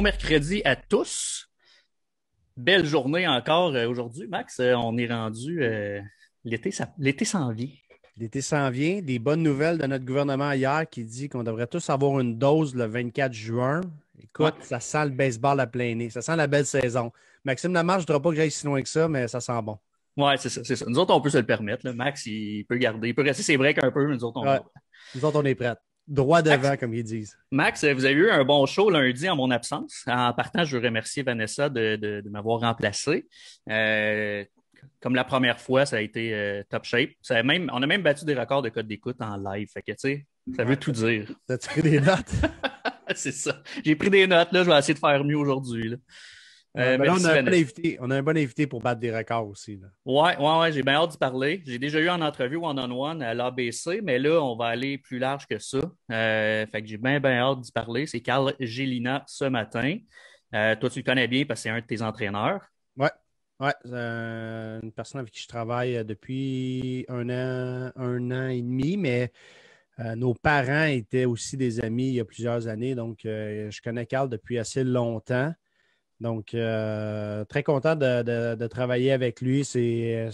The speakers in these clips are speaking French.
Bon mercredi à tous. Belle journée encore aujourd'hui, Max. On est rendu. L'été s'en vient. L'été s'en vient. Des bonnes nouvelles de notre gouvernement hier qui dit qu'on devrait tous avoir une dose le 24 juin. Ouais, Écoute, ça sent le baseball à plein nez. Ça sent la belle saison. Maxime Lamarche, je ne voudrais pas que j'aille si loin que ça, mais ça sent bon. ouais, c'est ça, c'est ça. Nous autres, on peut se le permettre, là. Max, il peut garder, il peut rester ses breaks un peu, mais nous autres, on a le Ouais. droit. Nous autres, on est prêts. Droit Max, devant, comme ils disent. Max, vous avez eu un bon show lundi en mon absence. En partant, je veux remercier Vanessa de m'avoir remplacé. Euh, Comme la première fois, ça a été top shape. On a même battu des records de code d'écoute en live. Fait que, tu sais, ça veut Ouais. tout dire. T'as-tu pris des notes? C'est ça. J'ai pris des notes, là. Je vais essayer de faire mieux aujourd'hui, là. Ouais, mais là, on Merci, a un bon Vanessa. invité. On a un bon invité pour battre des records aussi, là. Ouais, j'ai bien hâte d'y parler. J'ai déjà eu en entrevue one-on-one à l'ABC, mais là, on va aller plus large que ça. Fait que j'ai bien hâte d'y parler. C'est Carl Gélina ce matin. Toi, tu le connais bien parce que c'est un de tes entraîneurs. Ouais. Ouais, une personne avec qui je travaille depuis un an et demi, mais nos parents étaient aussi des amis il y a plusieurs années, donc je connais Carl depuis assez longtemps. Donc, très content de travailler avec lui. C'est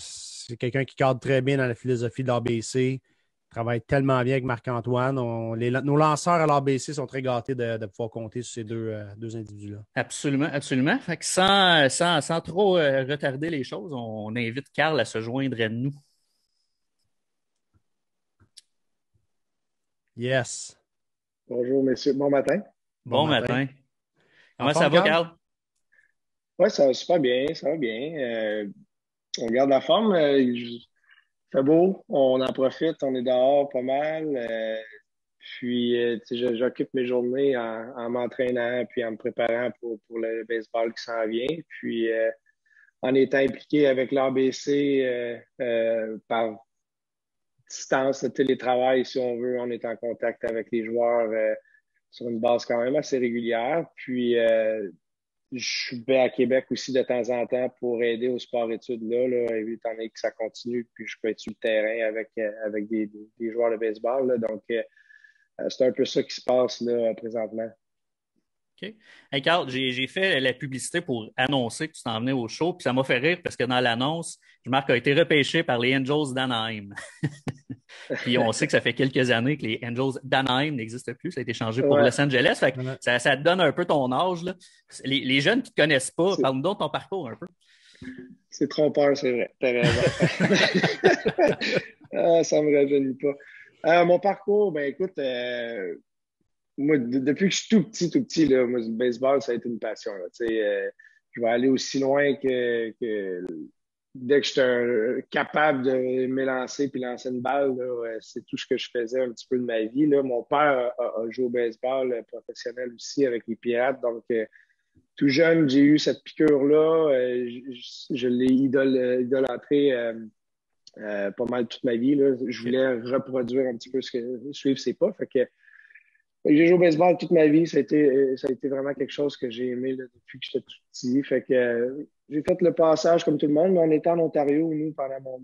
quelqu'un qui cadre très bien dans la philosophie de l'ABC. Il travaille tellement bien avec Marc-Antoine. Nos lanceurs à l'ABC sont très gâtés de pouvoir compter sur ces deux individus-là. Absolument, absolument. Fait que sans trop retarder les choses, on invite Carl à se joindre à nous. Yes. Bonjour, messieurs. Bon matin. Bon Bon matin. matin. En Comment ça forme, va, Carl? Carl? Oui, ça va super bien, ça va bien. On garde la forme. Il fait beau, on en profite, on est dehors pas mal. Tu sais, j'occupe mes journées en m'entraînant puis en me préparant pour le baseball qui s'en vient. En étant impliqué avec l'ABC par distance de télétravail, si on veut, on est en contact avec les joueurs sur une base quand même assez régulière. Je vais à Québec aussi de temps en temps pour aider au sport-études là, étant donné que ça continue, puis je peux être sur le terrain avec des joueurs de baseball. Là, donc, c'est un peu ça qui se passe là, présentement. OK. Hey Carl, j'ai fait la publicité pour annoncer que tu t'en venais au show, puis ça m'a fait rire parce que dans l'annonce, Marc a été repêché par les Angels d'Anaheim. Puis on sait que ça fait quelques années que les Angels d'Anaheim n'existent plus. Ça a été changé pour Ouais, Los Angeles. Fait que Ouais. ça te donne un peu ton âge, là. Les jeunes qui ne te connaissent pas, c'est parle-nous donc de ton parcours un peu. c'est trompeur, c'est vrai. T'as raison. Ah, ça me rajeunit pas. Mon parcours, ben écoute, moi, depuis que je suis tout petit, là, moi, le baseball, ça a été une passion. Là, tu sais, je vais aller aussi loin que dès que j'étais capable de m'élancer puis lancer une balle, là, c'est tout ce que je faisais un petit peu de ma vie. Là. Mon père a joué au baseball professionnel aussi avec les Pirates. Donc, tout jeune, j'ai eu cette piqûre-là. Je l'ai idolâtré pas mal toute ma vie. Là. Je OK. voulais reproduire un petit peu suivre ses pas. Fait que j'ai joué au baseball toute ma vie. Ça a été vraiment quelque chose que j'ai aimé là, depuis que j'étais tout petit. J'ai fait le passage comme tout le monde, mais on était en Ontario, nous, pendant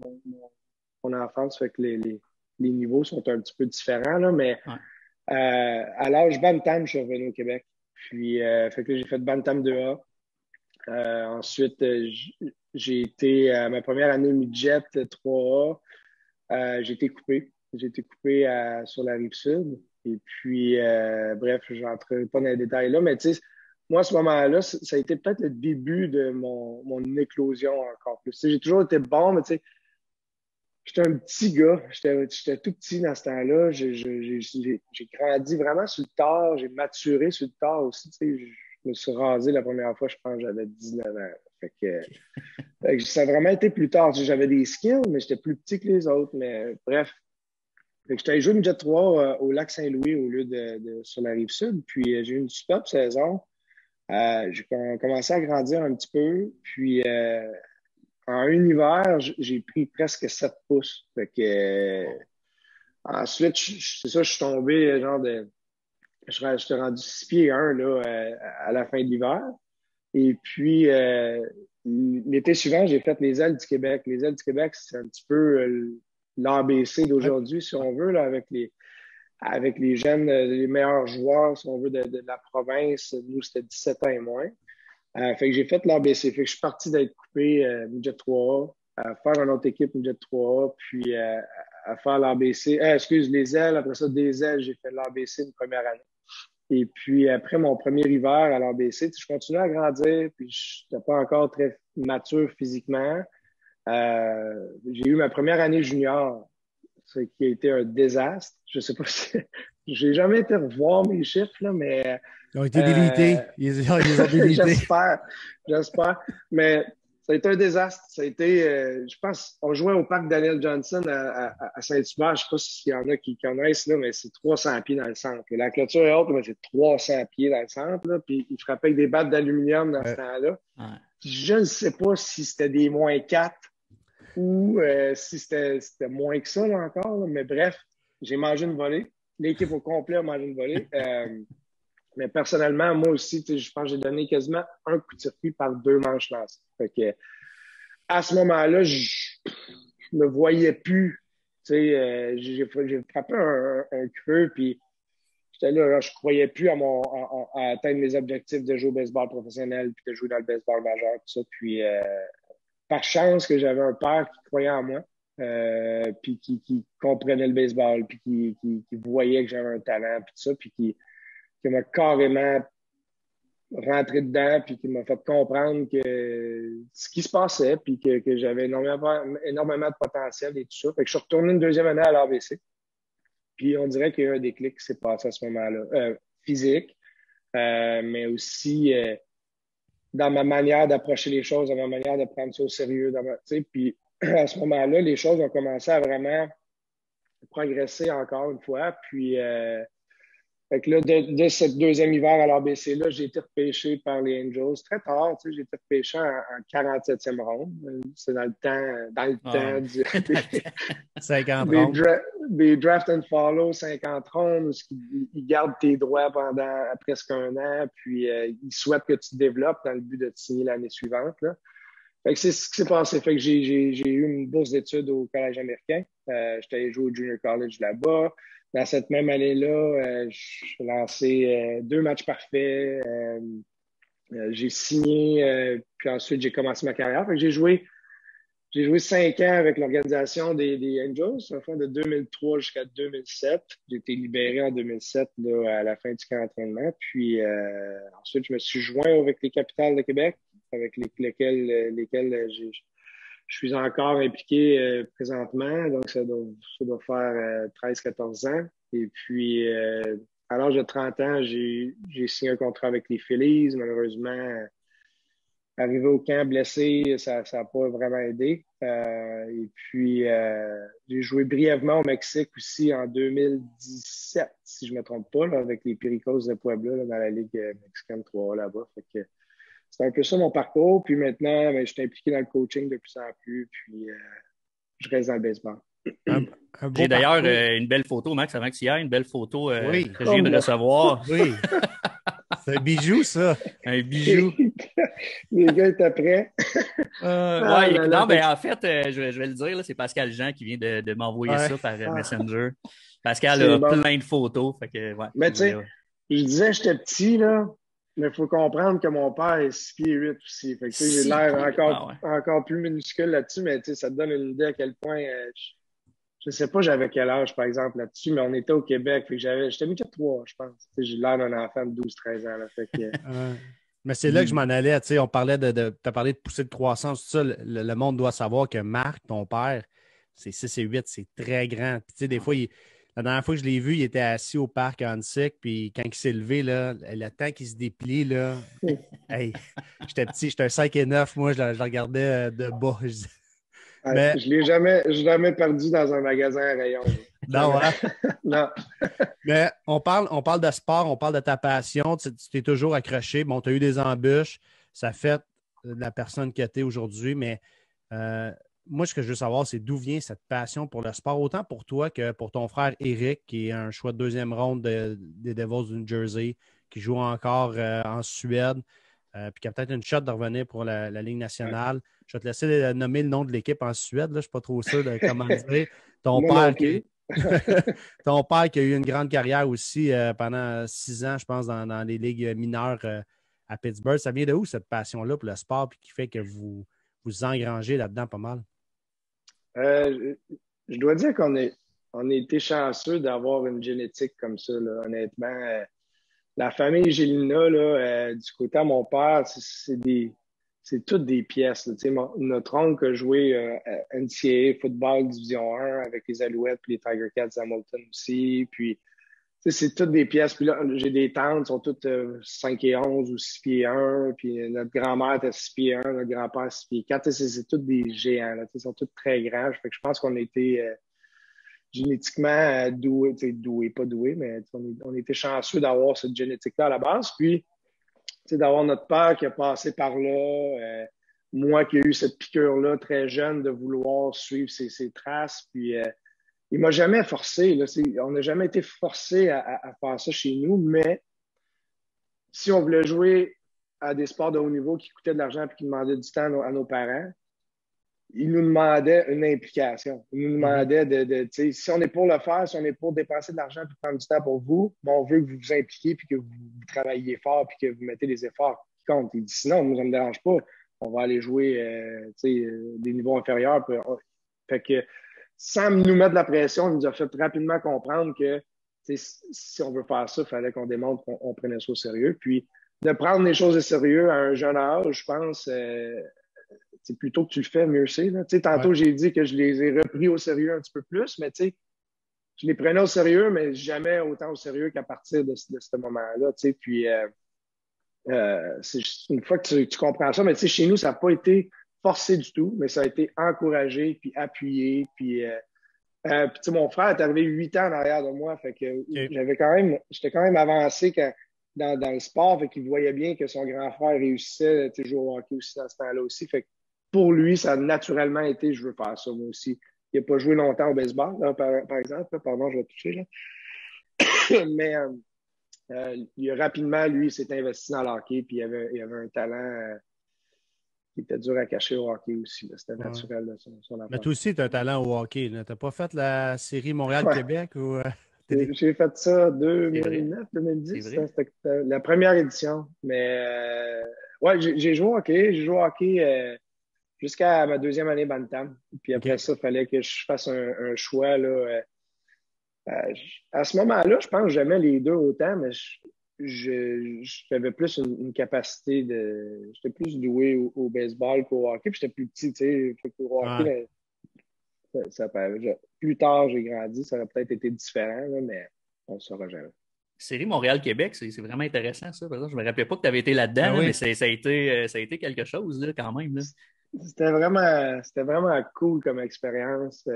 mon enfance. Fait que les niveaux sont un petit peu différents, là, mais Ouais. à l'âge Bantam, je suis revenu au Québec. Fait que là, j'ai fait Bantam 2A. Ensuite, j'ai été à ma première année midget 3A. J'ai été coupé. J'ai été coupé sur la rive sud. Bref, je n'entrerai pas dans les détails là, mais tu sais, moi, à ce moment-là, ça a été peut-être le début de mon éclosion encore plus. Tu sais, j'ai toujours été bon, mais tu sais, j'étais un petit gars. J'étais tout petit dans ce temps-là. J'ai grandi vraiment sur le tard. J'ai maturé sur le tard aussi. Tu sais, je me suis rasé la première fois, je pense que j'avais 19 ans. Fait que ça a vraiment été plus tard. Tu sais, j'avais des skills, mais j'étais plus petit que les autres. Mais bref, fait que j'étais allé jouer midget 3 au Lac-Saint-Louis au lieu sur la rive sud. J'ai eu une super saison. J'ai commencé à grandir un petit peu. En un hiver, j'ai pris presque 7 pouces. Ensuite, c'est ça, je suis tombé j'étais rendu 6 pieds 1 là, à la fin de l'hiver. L'été suivant, j'ai fait les ailes du Québec. Les ailes du Québec, c'est un petit peu l'ABC Ouais. d'aujourd'hui, si on veut, là, avec avec les jeunes, les meilleurs joueurs, si on veut, de la province. Nous, c'était 17 ans et moins. Fait que j'ai fait l'ABC. Fait que je suis parti d'être coupé midget 3A, à faire une autre équipe midget 3A, puis à faire l'ABC. Les ailes. Après ça, des ailes, j'ai fait l'ABC une première année. Et puis après mon premier hiver à l'ABC, je continuais à grandir, puis je n'étais pas encore très mature physiquement. J'ai eu ma première année junior, ce qui a été un désastre. Je sais pas si... J'ai jamais été revoir mes chiffres, là, mais... Ils ont été délités. Ils ont délités. J'espère. Mais ça a été un désastre. Ça a été, je pense, on jouait au parc Daniel Johnson à Saint-Hubert. Je sais pas s'il y en a qui connaissent, là, mais c'est 300 pieds dans le centre. La clôture est haute, mais c'est 300 pieds dans le centre. Là, puis ils frappaient avec des battes d'aluminium dans ce temps-là. Ouais. Je ne sais pas si c'était des -4 ou si c'était moins que ça là, encore. Là. Mais bref, j'ai mangé une volée. L'équipe au complet a mangé une volée. Mais personnellement, moi aussi, je pense que j'ai donné quasiment un coup de circuit par 2 manches lancées. Fait que, à ce moment-là, je me voyais plus. J'ai frappé un creux, puis j'étais là, je croyais plus à atteindre mes objectifs de jouer au baseball professionnel, puis de jouer dans le baseball majeur, tout ça. Puis, par chance que j'avais un père qui croyait en moi, puis qui comprenait le baseball, puis qui voyait que j'avais un talent, puis tout ça, puis qui m'a carrément rentré dedans, puis qui m'a fait comprendre que ce qui se passait, puis que j'avais énormément de potentiel et tout ça. Fait que je suis retourné une deuxième année à l'ABC. Puis on dirait qu'il y a eu un déclic qui s'est passé à ce moment-là. Physique, mais aussi dans ma manière d'approcher les choses, dans ma manière de prendre ça au sérieux. Puis à ce moment-là, les choses ont commencé à vraiment progresser encore une fois. Puis fait que là, de ce deuxième hiver à l'ABC-là, j'ai été repêché par les Angels très tard. J'ai été repêché en 47e ronde. C'est dans le temps du, 50 rondes. Des draft and follow 50 rondes, où ils gardent tes droits pendant presque un an, puis ils souhaitent que tu te développes dans le but de te signer l'année suivante. Là. Fait que c'est ce qui s'est passé. Fait que j'ai eu une bourse d'études au Collège américain. J'étais allé jouer au Junior College là-bas. Dans cette même année-là, j'ai lancé 2 matchs parfaits. J'ai signé, puis ensuite j'ai commencé ma carrière. Fait que j'ai joué 5 ans avec l'organisation des Angels, enfin de 2003 jusqu'à 2007. J'ai été libéré en 2007 là, à la fin du camp d'entraînement. Puis ensuite, je me suis joint avec les Capitals de Québec, avec lesquels je suis encore impliqué présentement, donc ça doit faire 13-14 ans. Et puis, à l'âge de 30 ans, j'ai signé un contrat avec les Phillies. Malheureusement, arrivé au camp blessé, ça n'a pas vraiment aidé. Et puis, j'ai joué brièvement au Mexique aussi en 2017, si je ne me trompe pas, là, avec les Pericos de Puebla là, dans la Ligue mexicaine 3A là-bas. Fait que, c'est un peu ça mon parcours. Puis maintenant, je suis impliqué dans le coaching de plus en plus. Puis je reste dans le baseball. J'ai d'ailleurs une belle photo, Max, avant que tu y ailles, une belle photo que je viens de recevoir. Oui. C'est un bijou, ça. Un bijou. Les gars étaient prêts. En fait, je vais le dire, là, c'est Pascal Jean qui vient de m'envoyer ça par Messenger. Pascal a plein de photos. Fait que, mais tu sais, je disais j'étais petit, là. Mais il faut comprendre que mon père est 6 pieds 8 aussi. Fait que j'ai l'air encore plus minuscule là-dessus, mais ça te donne une idée à quel point je sais pas j'avais quel âge, par exemple, là-dessus, mais on était au Québec. Fait que j'étais midget 3, je pense. J'ai l'air d'un enfant de 12-13 ans. Là, fait que, mais c'est là que je m'en allais. On parlait t'as parlé de poussée de croissance, tout ça. Le monde doit savoir que Marc, ton père, c'est 6 et 8, c'est très grand. Puis des fois, la dernière fois que je l'ai vu, il était assis au parc à Hansik, puis quand il s'est levé, là, le temps qu'il se déplie, là, hey, j'étais petit, j'étais un 5 et 9, moi, je le regardais de bas. Mais... Je l'ai jamais perdu dans un magasin à rayon. Non, hein? Non. Mais on parle de sport, on parle de ta passion, tu t'es toujours accroché. Bon, tu as eu des embûches, ça fait la personne que tu es aujourd'hui, mais moi, ce que je veux savoir, c'est d'où vient cette passion pour le sport, autant pour toi que pour ton frère Eric, qui est un choix de deuxième ronde des Devils du New Jersey, qui joue encore en Suède, puis qui a peut-être une shot de revenir pour la Ligue nationale. Ouais. Je vais te laisser nommer le nom de l'équipe en Suède, là, je ne suis pas trop sûr de comment dire. Ton père, Ton père qui a eu une grande carrière aussi pendant 6 ans, je pense, dans les ligues mineures à Pittsburgh. Ça vient de où cette passion-là pour le sport puis qui fait que vous engrangez là-dedans pas mal? Je dois dire on a été chanceux d'avoir une génétique comme ça, là, honnêtement. La famille Gélina, là, du côté de mon père, c'est toutes des pièces. Là. Tu sais, notre oncle a joué à NCAA football division 1 avec les Alouettes puis les Tiger Cats Hamilton aussi. Puis, tu sais, c'est toutes des pièces. Puis là, j'ai des tantes, sont toutes 5 et 11 ou 6 pieds 1. Puis notre grand-mère était 6 pieds 1, notre grand-père 6 pieds 4. Tu sais, c'est tous des géants. Là. Tu sais, ils sont tous très grands. Fait que je pense qu'on a été génétiquement doué, pas doué, mais on était chanceux d'avoir cette génétique-là à la base. Puis, d'avoir notre père qui a passé par là, moi qui ai eu cette piqûre-là très jeune de vouloir suivre ses traces. Puis, il m'a jamais forcé. Là, on n'a jamais été forcé à faire ça chez nous, mais si on voulait jouer à des sports de haut niveau qui coûtaient de l'argent et qui demandaient du temps à nos parents, il nous demandait une implication. Il nous demandait si on est pour le faire, si on est pour dépenser de l'argent et prendre du temps pour vous, ben on veut que vous vous impliquiez puis que vous travailliez fort puis que vous mettez les efforts qui comptent. Il dit sinon, nous, ça ne me dérange pas. On va aller jouer des niveaux inférieurs. Fait que sans nous mettre de la pression, il nous a fait rapidement comprendre que si on veut faire ça, il fallait qu'on démontre qu'on prenait ça au sérieux. Puis de prendre les choses au sérieux à un jeune âge, je pense, c'est plutôt que tu le fais, mieux c'est. Tantôt, j'ai dit que je les ai repris au sérieux un petit peu plus, mais je les prenais au sérieux, mais jamais autant au sérieux qu'à partir de ce moment-là. Puis, une fois que tu comprends ça, mais chez nous, ça n'a pas été forcé du tout, mais ça a été encouragé, puis appuyé. Puis, mon frère est arrivé 8 ans en arrière de moi, fait que j'étais quand même avancé dans le sport, fait qu'il voyait bien que son grand frère réussissait, jouer au hockey aussi dans ce temps-là aussi. Fait que pour lui, ça a naturellement été, je veux faire ça, moi aussi. Il n'a pas joué longtemps au baseball, là, par exemple. Là, pardon, je vais toucher, là. Mais rapidement, lui, il s'est investi dans le hockey, puis il avait un talent qui était dur à cacher au hockey aussi. C'était naturel, là, son Mais toi aussi, tu as un talent au hockey. Tu n'as pas fait la série Montréal-Québec ou J'ai fait ça 2009, 2010. C'était la première édition. Mais j'ai joué au hockey. J'ai joué au hockey jusqu'à ma deuxième année Bantam. Puis après ça, il fallait que je fasse un choix. Là, à ce moment-là, je pense que j'aimais les deux autant, mais j'avais plus une capacité de. J'étais plus doué au baseball qu'au hockey. Puis j'étais plus petit, tu sais. Au hockey, plus tard, j'ai grandi. Ça aurait peut-être été différent, là, mais on ne saura jamais. Série Montréal-Québec, c'est vraiment intéressant, ça. Par exemple, je ne me rappelais pas que tu avais été là-dedans, mais ça a été quelque chose là, quand même. Là. C'était vraiment cool comme expérience.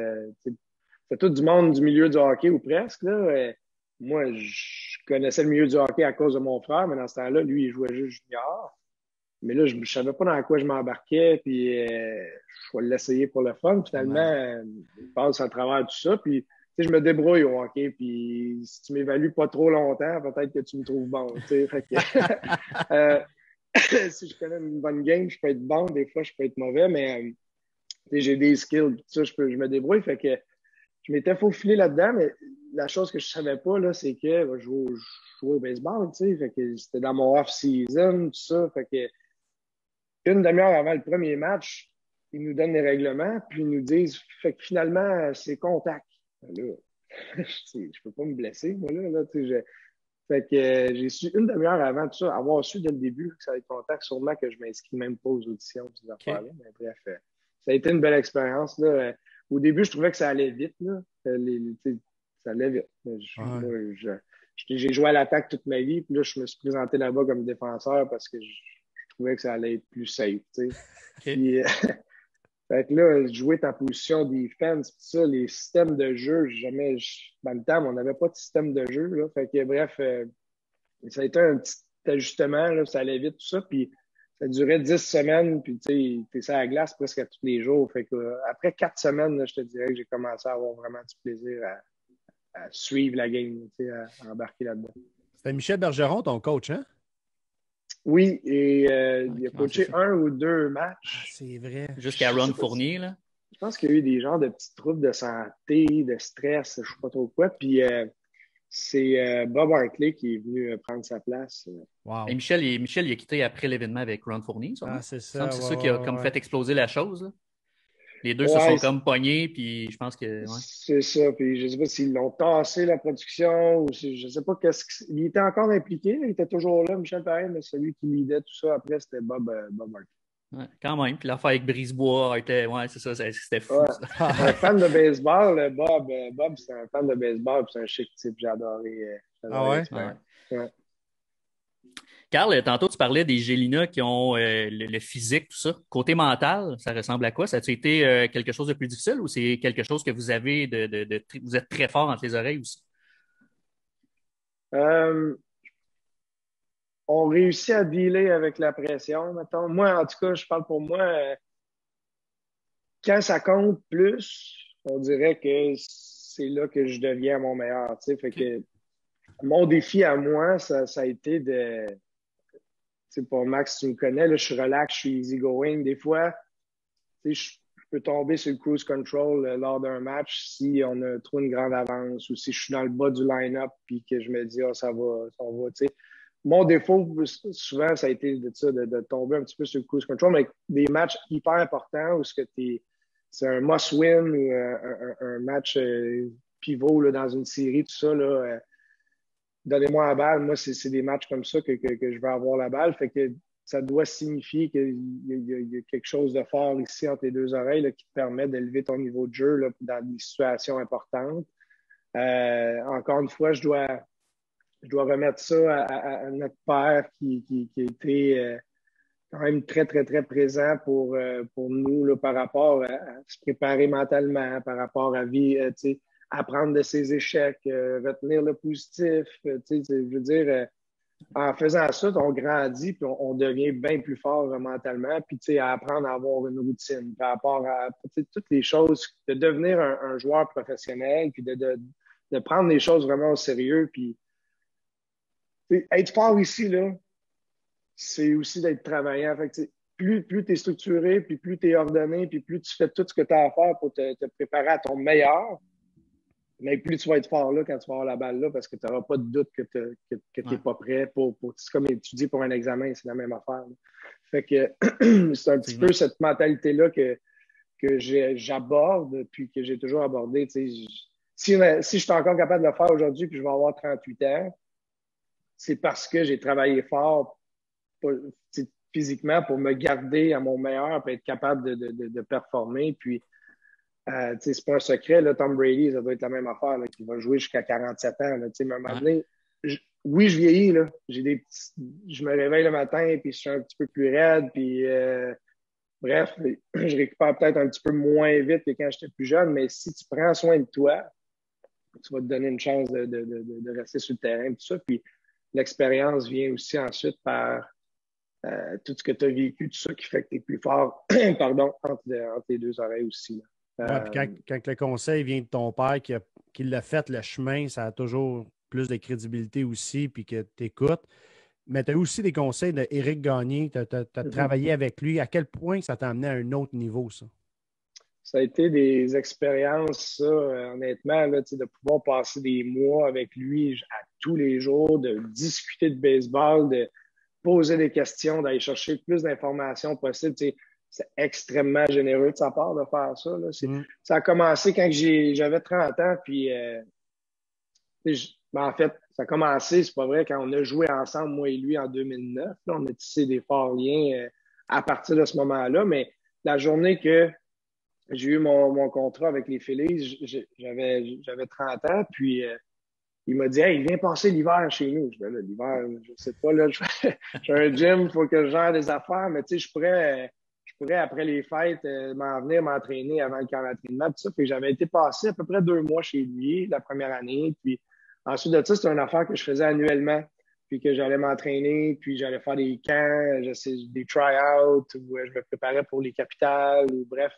C'est tout du monde du milieu du hockey ou presque. Là. Moi, je connaissais le milieu du hockey à cause de mon frère, mais dans ce temps-là, lui, il jouait juste junior. Mais là, je ne savais pas dans quoi je m'embarquais, puis je vais l'essayer pour le fun. Finalement, je passe à travers tout ça, puis je me débrouille au hockey, puis si tu m'évalues pas trop longtemps, peut-être que tu me trouves bon. Fait que, si je connais une bonne game, je peux être bon, des fois je peux être mauvais, mais j'ai des skills, ça, je me débrouille. Fait que je m'étais faufilé là-dedans, mais la chose que je savais pas, là, c'est que je jouais au baseball, tu sais, fait que c'était dans mon off-season, tout ça, fait que une demi-heure avant le premier match, ils nous donnent les règlements, puis ils nous disent, fait que finalement, c'est contact. Là, je peux pas me blesser, moi, là, tu sais, fait que j'ai su une demi-heure avant tout ça, avoir su dès le début que ça allait être contact, sûrement que je m'inscris même pas aux auditions, ces affaires-là, mais bref, ça a été une belle expérience, là. Au début, je trouvais que ça allait vite, là. Ça allait vite. J'ai joué à l'attaque toute ma vie, puis là, je me suis présenté là-bas comme défenseur parce que je trouvais que ça allait être plus safe, tu sais. Puis, fait que là, jouer ta position defense, pis ça, les systèmes de jeu, dans le temps, on n'avait pas de système de jeu, là. Fait que, bref, ça a été un petit ajustement, là, ça allait vite, tout ça, puis ça durait 10 semaines, puis tu sais, t'es sur la glace presque à tous les jours. Fait que, après 4 semaines, là, je te dirais que j'ai commencé à avoir vraiment du plaisir à suivre la game, tu sais, à embarquer là-dedans. C'était Michel Bergeron, ton coach, hein? Oui, et il a coaché un ou deux matchs. Ah, c'est vrai. Jusqu'à Ron Fournier, là. je pense qu'il y a eu des genres de petits troubles de santé, de stress, je ne sais pas trop quoi. Puis c'est Bob Hartley qui est venu prendre sa place. Et Michel, il a quitté après l'événement avec Ron Fournier, ça, non? Ah, c'est Il me semble ça. que c'est Ouais, ça qui a ouais, comme ouais. fait exploser la chose, là. Les deux se Ouais, sont comme pognés, puis je pense que. Ouais. c'est ça. Puis je ne sais pas s'ils l'ont tassé, la production, ou je ne sais pas il était encore impliqué, il était toujours là, Michel Pareil, mais celui qui lidait tout ça après, c'était Bob Hartley. Ouais, quand même. Puis l'affaire avec Brisebois était. Ouais, c'est ça, c'était fou, Ouais. ça. Un fan de baseball, Bob, c'est un fan de baseball, puis c'est un chic type. J'ai Ah adoré ouais? l'expérience. Ouais. Carl, tantôt, tu parlais des Gélinas qui ont le physique, tout ça. Côté mental, ça ressemble à quoi? Ça a-tu été quelque chose de plus difficile ou c'est quelque chose que vous avez vous êtes très fort entre les oreilles aussi? Euh, on réussit à dealer avec la pression, mettons. Moi, en tout cas, je parle pour moi, quand ça compte plus, on dirait que c'est là que je deviens mon meilleur. Tu sais. Fait OK. que mon défi à moi, ça a été de. Tu sais, pour Max, tu me connais, là, je suis relax, je suis easygoing. Des fois, tu sais, je peux tomber sur le cruise control lors d'un match si on a trop une grande avance ou si je suis dans le bas du line-up puis que je me dis, ah, ça va, tu sais. Mon défaut, souvent, ça a été de tomber un petit peu sur le cruise control, mais avec des matchs hyper importants où c'est un must-win ou un match pivot là, dans une série, tout ça, là, donnez-moi la balle. Moi, c'est des matchs comme ça que je veux avoir la balle. Fait que ça doit signifier qu'il y a quelque chose de fort ici entre les deux oreilles là, qui te permet d'élever ton niveau de jeu là, dans des situations importantes. Encore une fois, je dois remettre ça à notre père qui a été quand même très, très, très présent pour nous là, par rapport à se préparer mentalement, par rapport à apprendre de ses échecs, retenir le positif. Je veux dire, en faisant ça, on grandit puis on devient bien plus fort mentalement, puis à apprendre à avoir une routine par rapport à toutes les choses, de devenir un joueur professionnel, puis de prendre les choses vraiment au sérieux, puis être fort ici, là, c'est aussi d'être travaillant. Fait que, plus tu es structuré, puis plus tu es ordonné, puis plus tu fais tout ce que tu as à faire pour te préparer à ton meilleur, mais plus tu vas être fort là quand tu vas avoir la balle là parce que tu n'auras pas de doute que tu n'es Ouais. pas prêt c'est comme étudier pour un examen, c'est la même affaire. Là. Fait que c'est un petit peu cette mentalité-là que j'aborde puis que j'ai toujours abordé. Si je suis encore capable de le faire aujourd'hui puis je vais avoir 38 ans, c'est parce que j'ai travaillé fort physiquement pour me garder à mon meilleur et être capable de performer. Puis, c'est pas un secret, là, Tom Brady, ça doit être la même affaire, là, qui va jouer jusqu'à 47 ans. Là, mais à un moment donné, oui, je vieillis, là. Je me réveille le matin, puis je suis un petit peu plus raide, puis bref, je récupère peut-être un petit peu moins vite que quand j'étais plus jeune, mais si tu prends soin de toi, tu vas te donner une chance de rester sur le terrain, tout ça. Puis l'expérience vient aussi ensuite par tout ce que tu as vécu, tout ça qui fait que tu es plus fort pardon, entre les deux oreilles aussi. Ouais, puis quand le conseil vient de ton père qui l'a fait le chemin, ça a toujours plus de crédibilité aussi, puis que tu écoutes. Mais tu as aussi des conseils d'Éric Gagné, tu as travaillé avec lui. À quel point ça t'a amené à un autre niveau, ça? Ça a été des expériences, ça, honnêtement, là, de pouvoir passer des mois avec lui à tous les jours, de discuter de baseball, de poser des questions, d'aller chercher le plus d'informations possible. C'est extrêmement généreux de sa part de faire ça. Là. Ça a commencé quand j'avais 30 ans, puis en fait, ça a commencé, c'est pas vrai, quand on a joué ensemble, moi et lui, en 2009. Là, on a tissé des forts liens à partir de ce moment-là, mais la journée que j'ai eu mon contrat avec les Phillies, j'avais 30 ans, puis il m'a dit « Hey, viens passer l'hiver chez nous. » Je dis « L'hiver, je sais pas, là, j'ai un gym, il faut que je gère des affaires, mais tu sais, je pourrais, après les fêtes, m'en venir m'entraîner avant le camp d'entraînement. » Tout ça, puis j'avais été passer à peu près 2 mois chez lui la première année, puis ensuite de ça, c'était une affaire que je faisais annuellement, puis que j'allais m'entraîner, puis j'allais faire des camps, des try-outs, où je me préparais pour les capitales, ou bref,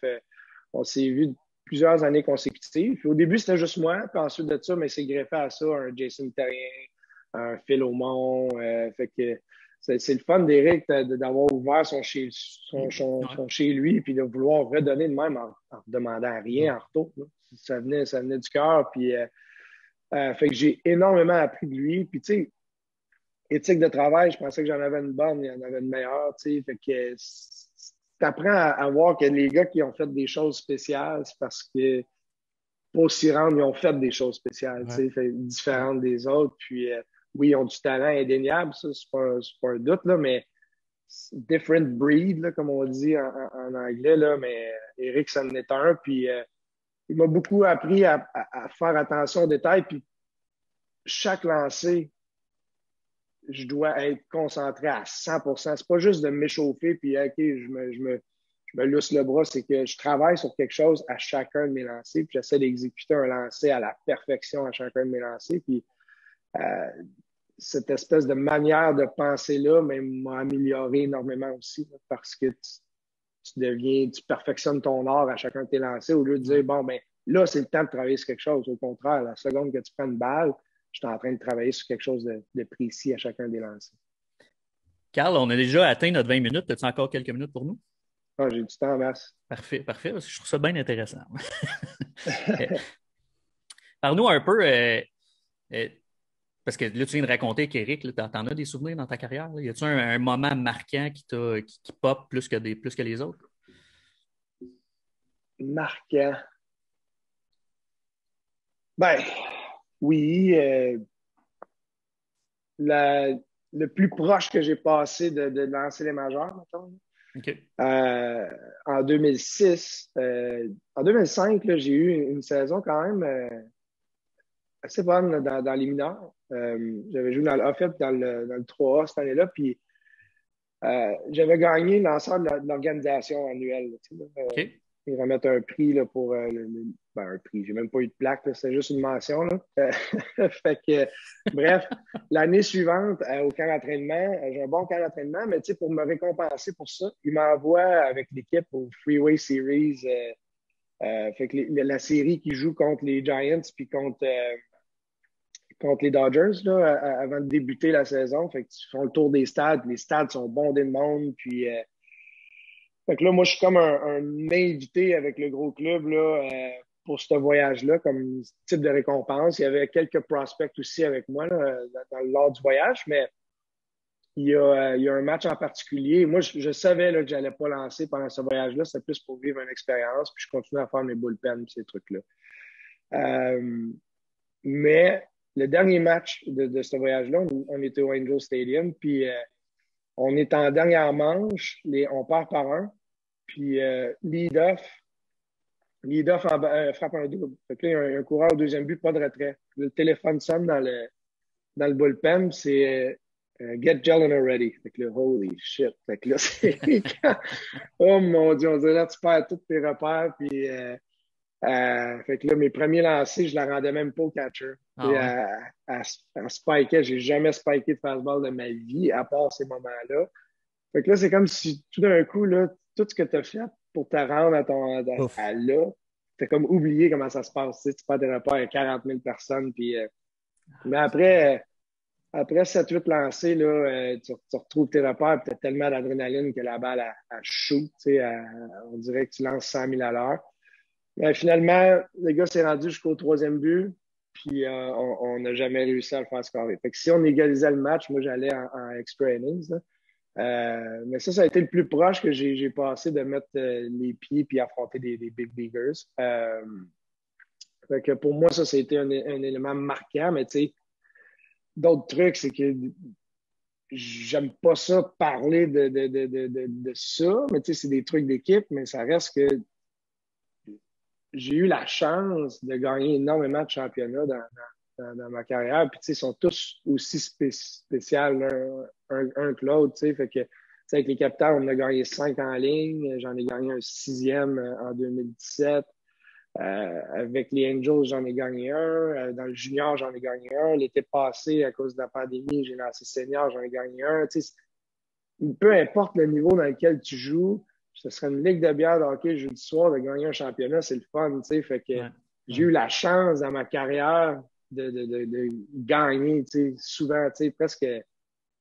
on s'est vu plusieurs années consécutives. Puis au début, c'était juste moi. Puis ensuite de ça, mais c'est greffé à ça un Jason Terrien, un Phil Aumont. Fait que c'est le fun d'Éric d'avoir ouvert son chez lui puis de vouloir redonner de même en demandant rien en retour. Là. Ça venait du cœur. Puis, fait que j'ai énormément appris de lui. Puis, tu sais, éthique de travail, je pensais que j'en avais une bonne, il y en avait une meilleure. Tu sais, fait que tu apprends à voir que les gars qui ont fait des choses spéciales, c'est parce que pour s'y rendre, ils ont fait des choses spéciales, tu sais, différentes des autres. Puis, oui, ils ont du talent indéniable, ça, c'est pas un doute, là, mais different breed, là, comme on dit en anglais, là, mais Eric, ça en est un. Puis, il m'a beaucoup appris à faire attention aux détails. Puis, chaque lancer, je dois être concentré à 100%. C'est pas juste de m'échauffer puis, OK, je me lousse le bras, c'est que je travaille sur quelque chose à chacun de mes lancers, puis j'essaie d'exécuter un lancer à la perfection à chacun de mes lancers. Puis cette espèce de manière de penser-là m'a amélioré énormément aussi, là, parce que tu perfectionnes ton art à chacun de tes lancers au lieu de dire, bon, ben là, c'est le temps de travailler sur quelque chose. Au contraire, la seconde que tu prends une balle, je suis en train de travailler sur quelque chose de précis à chacun des lancers. Carl, on a déjà atteint notre 20 minutes. As-tu encore quelques minutes pour nous? Ah, j'ai du temps, merci. Parfait, parfait. Parce que je trouve ça bien intéressant. Parle-nous un peu, parce que là, tu viens de raconter qu'Éric, t'en as des souvenirs dans ta carrière? Là? Y a-tu un moment marquant qui pop plus que les autres? Marquant. Ben, oui. Le plus proche que j'ai passé de lancer les majeurs, mettons. Okay. En 2006. En 2005, là, j'ai eu une saison quand même assez bonne là, dans les mineurs. J'avais joué dans le A-Fait dans le 3A cette année-là, puis j'avais gagné le lanceur de l'organisation annuelle. Tu sais, OK. Ils remettent un prix là, pour un prix. J'ai même pas eu de plaque, c'est juste une mention. Là. Fait que, bref, l'année suivante, au camp d'entraînement, j'ai un bon camp d'entraînement, mais tu sais, pour me récompenser pour ça, ils m'envoient avec l'équipe au Freeway Series. Fait que la série qui joue contre les Giants puis contre les Dodgers là, avant de débuter la saison. Fait que tu fais le tour des stades, les stades sont bondés de monde, puis fait que là, moi, je suis comme un invité avec le gros club là, pour ce voyage-là, comme type de récompense. Il y avait quelques prospects aussi avec moi là, lors du voyage, mais il y a un match en particulier. Moi, je savais là, que j'allais pas lancer pendant ce voyage-là. C'était plus pour vivre une expérience, puis je continuais à faire mes bullpens, ces trucs-là. Mais le dernier match de ce voyage-là, on était au Angel Stadium, puis on est en dernière manche, on part par un. Puis lead-off frappe un double. Fait que là, il y a un coureur au deuxième but, pas de retrait. Le téléphone sonne dans le bullpen, c'est Get Jelena ready. Fait que là, holy shit. Fait que là, c'est oh mon Dieu, on dirait là, tu perds tous tes repères. Puis fait que là, mes premiers lancers, je la rendais même pas au catcher. Ah ouais. À spiker, j'ai jamais spiké de fastball de ma vie, à part ces moments-là. Fait que là, c'est comme si tout d'un coup, là, tout ce que tu as fait pour te rendre à là, tu as comme oublié comment ça se passe. Tu perds des rapports avec 40 000 personnes. Puis, mais après 7-8 lancés, là, tu retrouves tes repères et tu as tellement d'adrénaline que la balle, elle shoot. On dirait que tu lances 100 000 à l'heure. Mais finalement, le gars s'est rendu jusqu'au troisième but. Puis on n'a jamais réussi à le faire scorer. Fait que si on égalisait le match, moi, j'allais en extra innings. Là. Mais ça a été le plus proche que j'ai passé de mettre les pieds puis affronter des big leaguers. Fait que pour moi, ça a été un élément marquant, mais tu sais, d'autres trucs, c'est que j'aime pas ça parler de ça, mais tu sais, c'est des trucs d'équipe, mais ça reste que j'ai eu la chance de gagner énormément de championnats dans ma carrière, puis tu sais, ils sont tous aussi spéciaux un que l'autre, tu sais, fait que avec les Capitals, on a gagné 5 en ligne, j'en ai gagné un 6e en 2017. Avec les Angels, j'en ai gagné un. Dans le junior, j'en ai gagné un. L'été passé, à cause de la pandémie, j'ai lancé senior, j'en ai gagné un. Tu sais, peu importe le niveau dans lequel tu joues, ce serait une ligue de bière de hockey jeudi soir de gagner un championnat, c'est le fun, tu sais. Fait que j'ai eu la chance dans ma carrière de gagner, tu sais, souvent, tu sais, presque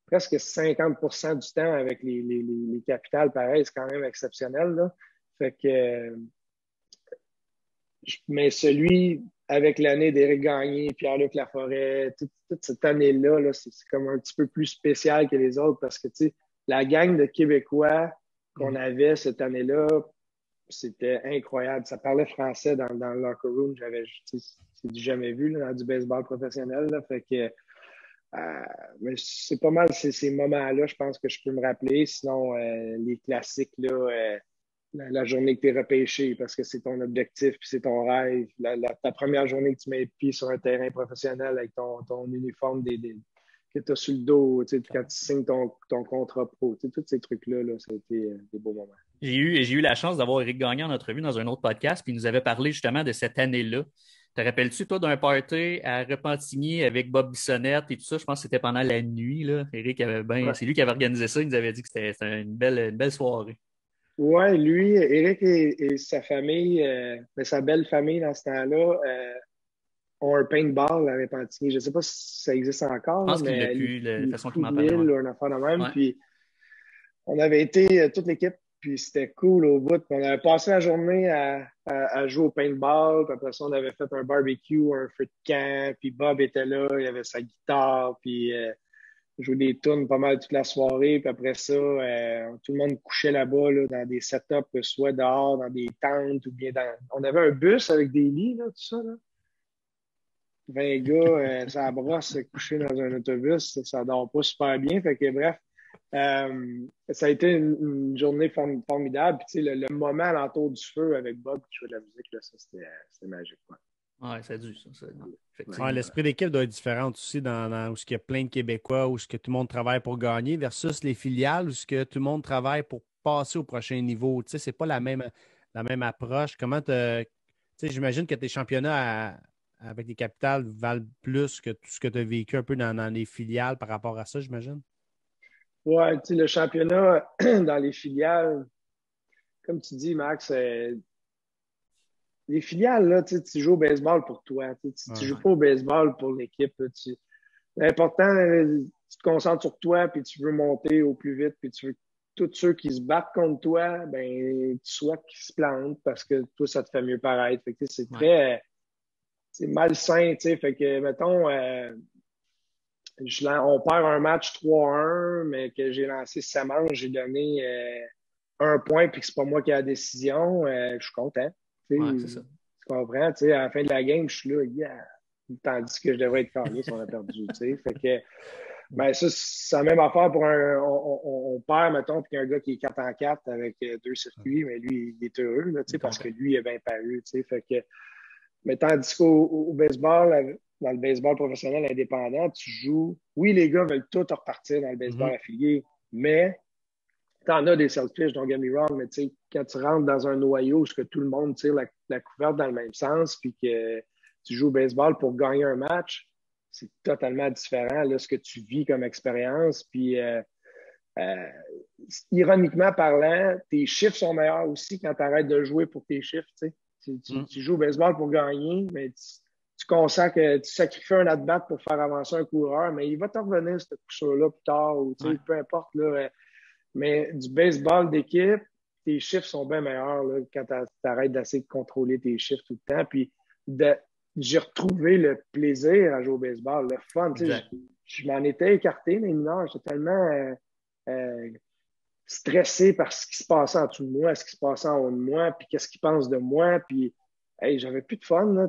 presque 50% du temps avec les capitales, pareil, c'est quand même exceptionnel, là. Fait que, mais celui avec l'année d'Éric Gagné, Pierre-Luc Laforêt, toute cette année-là, là, c'est comme un petit peu plus spécial que les autres parce que, tu sais, la gang de Québécois qu'on avait cette année-là, c'était incroyable. Ça parlait français dans le locker room. C'est du jamais vu là, dans du baseball professionnel. Là. Fait que, mais c'est pas mal ces moments-là, je pense que je peux me rappeler. Sinon, les classiques, là, la journée que tu es repêché parce que c'est ton objectif puis c'est ton rêve. Ta première journée que tu mets le pied sur un terrain professionnel avec ton uniforme que tu as sur le dos, tu sais, quand tu signes ton contrat pro. Tu sais, tous ces trucs-là, là, ça a été des beaux moments. J'ai eu la chance d'avoir Éric Gagnon en entrevue dans un autre podcast, puis il nous avait parlé justement de cette année-là. Te rappelles-tu, toi, d'un party à Repentigny avec Bob Bissonnette et tout ça? Je pense que c'était pendant la nuit, là. Éric avait Ouais. c'est lui qui avait organisé ça. Il nous avait dit que c'était une belle soirée. Ouais, lui, Éric et sa famille, sa belle famille dans ce temps-là, ont un paintball à Repentigny. Je ne sais pas si ça existe Je encore, là, pense qu'il l'a mais pu, la les façon qu'il coups m'en de parlait. mille Ouais. ou une affaire de même. Ouais. Puis on avait été toute l'équipe, puis c'était cool au bout. Puis on avait passé la journée à jouer au paintball. Puis après ça, on avait fait un barbecue, un feu de camp. Puis Bob était là, il avait sa guitare, puis jouait des tunes pas mal toute la soirée. Puis après ça, tout le monde couchait là-bas là, dans des setups, soit dehors, dans des tentes ou bien dans... On avait un bus avec des lits, là, tout ça, là. 20 gars, ça brosse coucher dans un autobus, ça dort pas super bien. Fait que bref, ça a été une journée formidable. Puis, tu sais, le moment à l'entour du feu avec Bob qui jouait de la musique, là, ça, c'était magique. Quoi. Ouais, ça a dû, ça. Effectivement. Ouais, l'esprit d'équipe doit être différent aussi où il y a plein de Québécois, où ce que tout le monde travaille pour gagner, versus les filiales, où ce que tout le monde travaille pour passer au prochain niveau. Tu sais, c'est pas la même approche. Tu sais, j'imagine que tes championnats avec les capitales valent plus que tout ce que tu as vécu un peu dans les filiales par rapport à ça, j'imagine. Ouais, tu sais, le championnat dans les filiales, comme tu dis, Max, les filiales, là, tu joues au baseball pour toi. Tu joues pas au baseball pour l'équipe. L'important, tu te concentres sur toi, puis tu veux monter au plus vite, puis tu veux que tous ceux qui se battent contre toi, ben, tu souhaites qu'ils se plantent parce que toi, ça te fait mieux paraître. Fait que, c'est très, c'est malsain, tu sais. Fait que, mettons, on perd un match 3-1, mais que j'ai lancé 6 manches, j'ai donné un point, puis que c'est pas moi qui ai la décision, je suis content. Ouais, c'est ça. Tu comprends? Tu sais, à la fin de la game, je suis là, yeah. Tandis que je devrais être calé si on a perdu. Tu sais. Fait que, ben, ça, c'est la même affaire pour on perd, mettons, puis qu'il y a un gars qui est 4-4 avec 2 circuits, mais lui, il est heureux, là, tu sais, parce que lui, il a bien paru. Tu sais. Fait que, mais tandis qu'au baseball, dans le baseball professionnel indépendant, tu joues. Oui, les gars veulent tout repartir dans le baseball affilié, mais t'en as des selfish, don't get me wrong, mais tu sais, quand tu rentres dans un noyau où que tout le monde tire la couverte dans le même sens, puis que tu joues au baseball pour gagner un match, c'est totalement différent, là, ce que tu vis comme expérience. Puis, ironiquement parlant, tes chiffres sont meilleurs aussi quand tu arrêtes de jouer pour tes chiffres, tu sais. Tu joues au baseball pour gagner, mais tu consens que tu sacrifies un at-bat pour faire avancer un coureur, mais il va te revenir ce coup-là plus tard, ou tu sais, peu importe, là. Mais du baseball d'équipe, tes chiffres sont bien meilleurs là, quand tu arrêtes d'essayer de contrôler tes chiffres tout le temps. Puis j'ai retrouvé le plaisir à jouer au baseball, le fun. Je m'en étais écarté, mais non, j'étais tellement stressé par ce qui se passait en dessous de moi, ce qui se passait en haut de moi, puis qu'est-ce qu'ils pensent de moi. Puis hey, j'avais plus de fun. Là,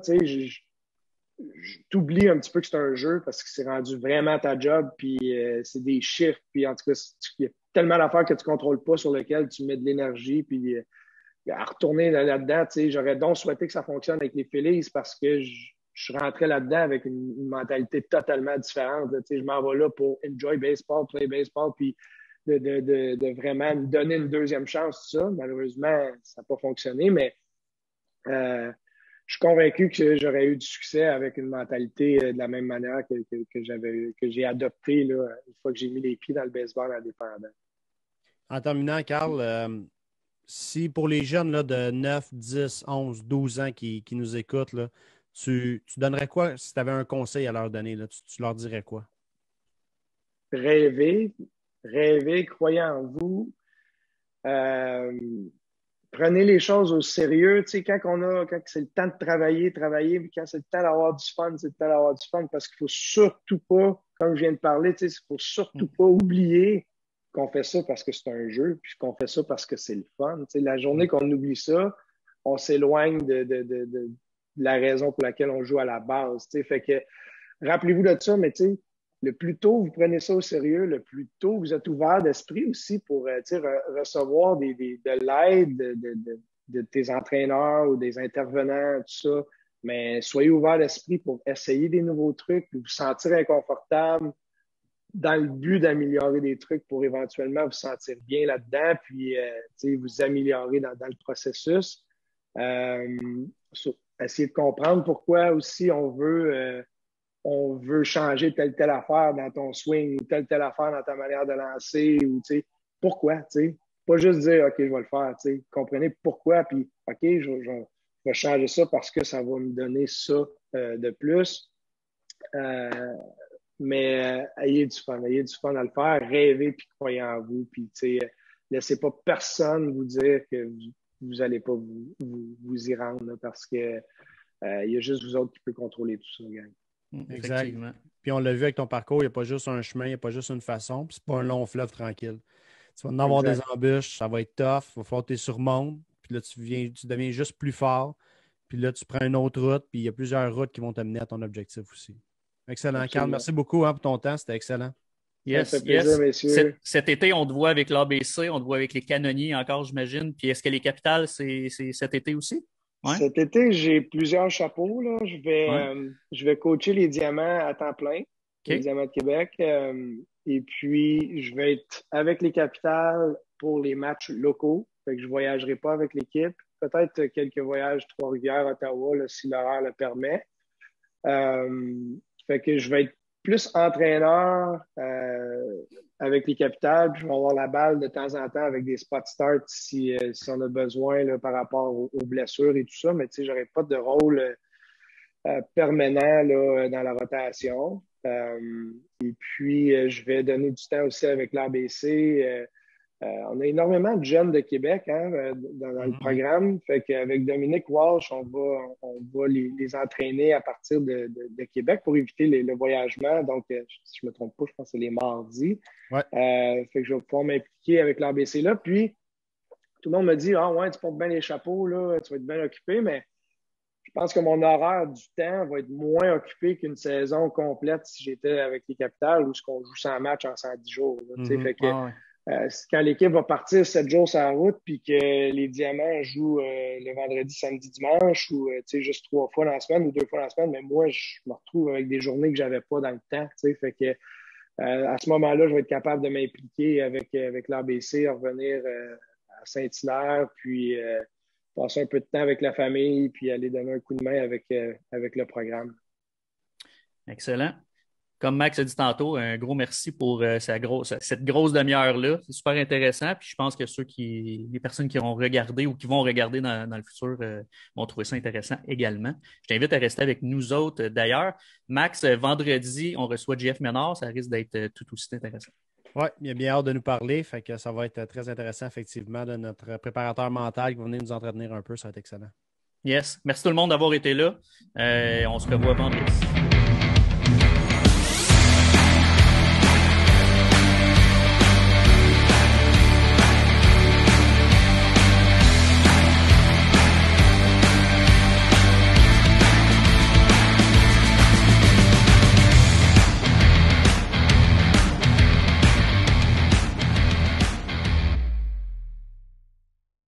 t'oublies un petit peu que c'est un jeu parce que c'est rendu vraiment ta job, puis c'est des chiffres, puis en tout cas, il y a tellement d'affaires que tu contrôles pas sur lesquelles tu mets de l'énergie, puis à retourner là-dedans, tu sais, j'aurais donc souhaité que ça fonctionne avec les Phillies parce que je suis rentré là-dedans avec une mentalité totalement différente. Tu sais, je m'en vais là pour enjoy baseball, play baseball, puis de vraiment me donner une deuxième chance, tout ça. Malheureusement, ça n'a pas fonctionné, mais je suis convaincu que j'aurais eu du succès avec une mentalité de la même manière que j'ai adopté là, une fois que j'ai mis les pieds dans le baseball indépendant. En terminant, Carl, si pour les jeunes là, de 9, 10, 11, 12 ans qui nous écoutent, là, tu donnerais quoi si tu avais un conseil à leur donner? Là, tu leur dirais quoi? rêvez, croyez en vous. Prenez les choses au sérieux. Tu sais, quand c'est le temps de travailler, puis quand c'est le temps d'avoir du fun, c'est le temps d'avoir du fun parce qu'il faut surtout pas, comme je viens de parler, tu sais, il faut surtout pas oublier qu'on fait ça parce que c'est un jeu, puis qu'on fait ça parce que c'est le fun. Tu sais, la journée qu'on oublie ça, on s'éloigne de la raison pour laquelle on joue à la base. Tu sais, fait que rappelez-vous de ça, mais tu sais, le plus tôt vous prenez ça au sérieux, le plus tôt vous êtes ouvert d'esprit aussi pour recevoir de l'aide de tes entraîneurs ou des intervenants, tout ça. Mais soyez ouvert d'esprit pour essayer des nouveaux trucs, vous sentir inconfortable dans le but d'améliorer des trucs pour éventuellement vous sentir bien là-dedans, puis vous améliorer dans le processus. Essayer de comprendre pourquoi aussi on veut changer telle affaire dans ton swing ou telle affaire dans ta manière de lancer ou pourquoi, pas juste dire OK, je vais le faire, comprenez pourquoi, puis OK, je vais changer ça parce que ça va me donner ça de plus. Mais ayez du fun à le faire, rêvez puis croyez en vous, puis laissez pas personne vous dire que vous allez pas vous y rendre là, parce que il y a juste vous autres qui pouvez contrôler tout ça, gang. Exact. Puis on l'a vu avec ton parcours, il n'y a pas juste un chemin, il n'y a pas juste une façon, puis c'est pas un long fleuve tranquille. Tu vas en avoir des embûches, ça va être tough, il va falloir que tu les surmontes, puis là, tu deviens juste plus fort, puis là, tu prends une autre route, puis il y a plusieurs routes qui vont t'amener à ton objectif aussi. Excellent. Absolument. Carl, merci beaucoup pour ton temps, c'était excellent. Yes, ça fait plaisir, messieurs. Cet été, on te voit avec l'ABC, on te voit avec les Canonniers encore, j'imagine. Puis est-ce que les Capitales, c'est cet été aussi? Ouais. Cet été, j'ai plusieurs chapeaux. Là. Je vais coacher les Diamants à temps plein, les Diamants de Québec. Et puis, je vais être avec les Capitales pour les matchs locaux. Fait que je voyagerai pas avec l'équipe. Peut-être quelques voyages Trois-Rivières, Ottawa, là, si l'horaire le permet. Fait que je vais être plus entraîneur avec les Capitales, puis je vais avoir la balle de temps en temps avec des spot starts si on a besoin là, par rapport aux blessures et tout ça, mais tu sais, j'aurai pas de rôle permanent là, dans la rotation. Et puis, je vais donner du temps aussi avec l'ABC. On a énormément de jeunes de Québec dans le programme. Fait qu'avec Dominique Walsh, on va les entraîner à partir de Québec pour éviter le voyagement. Donc, si je ne me trompe pas, je pense que c'est les mardis. Ouais. Fait que je vais pouvoir m'impliquer avec l'ABC là. Puis, tout le monde me dit « Ah ouais, tu portes bien les chapeaux, là, tu vas être bien occupé. » Mais je pense que mon horaire du temps va être moins occupé qu'une saison complète si j'étais avec les Capitales où on joue 100 matchs en 110 jours. Fait que, quand l'équipe va partir 7 jours sur la route puis que les Diamants jouent le vendredi, samedi, dimanche ou juste 3 fois dans la semaine ou 2 fois dans la semaine, mais moi, je me retrouve avec des journées que j'avais pas dans le temps. Fait que à ce moment-là, je vais être capable de m'impliquer avec l'ABC, revenir à Saint-Hilaire, puis passer un peu de temps avec la famille, puis aller donner un coup de main avec le programme. Excellent. Comme Max a dit tantôt, un gros merci pour cette grosse demi-heure-là. C'est super intéressant. Puis je pense que les personnes qui auront regardé ou qui vont regarder dans le futur vont trouver ça intéressant également. Je t'invite à rester avec nous autres. D'ailleurs, Max, vendredi, on reçoit Jeff Ménard. Ça risque d'être tout aussi intéressant. Oui, il a bien hâte de nous parler. Fait que ça va être très intéressant, effectivement, de notre préparateur mental qui va venir nous entretenir un peu. Ça va être excellent. Yes. Merci tout le monde d'avoir été là. On se revoit vendredi.